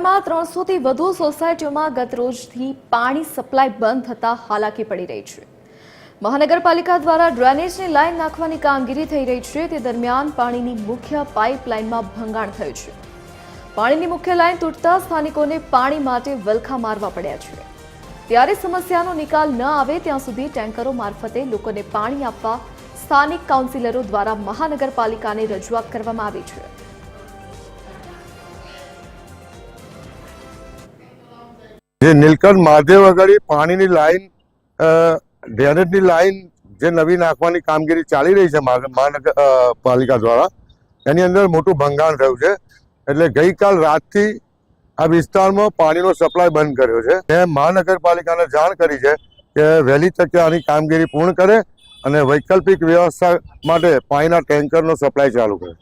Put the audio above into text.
માં 300 થી વધુ સોસાયટીઓમાં ગત રોજથી પાણી સપ્લાય બંધ થતા હાલાકી પડી રહી છે। મહાનગરપાલિકા દ્વારા ડ્રેનેજની લાઇન નાખવાની કામગીરી થઈ રહી છે, તે દરમિયાન પાણીની મુખ્ય પાઇપલાઇનમાં ભંગાણ થયું છે। પાણીની મુખ્ય લાઇન તૂટતા સ્થાનિકોને પાણી માટે વલખા મારવા પડ્યા છે। ત્યારે સમસ્યાનો નિકાલ ન આવે ત્યાં સુધી ટેન્કરો મારફતે લોકોને પાણી આપવા સ્થાનિક કાઉન્સિલરો દ્વારા મહાનગરપાલિકાને રજૂઆત કરવામાં આવી છે। જે નીલકંઠ મહાદેવ આગળ પાણીની લાઈન ડ્રેનેજની લાઈન જે નવી નાખવાની કામગીરી ચાલી રહી છે મહાનગરપાલિકા દ્વારા, એની અંદર મોટું ભંગાણ થયું છે। એટલે ગઈકાલ રાતથી આ વિસ્તારમાં પાણીનો સપ્લાય બંધ કર્યો છે। મેં મહાનગરપાલિકાને જાણ કરી છે કે વહેલી તકે આની કામગીરી પૂર્ણ કરે અને વૈકલ્પિક વ્યવસ્થા માટે પાણીના ટેન્કરનો સપ્લાય ચાલુ કરે।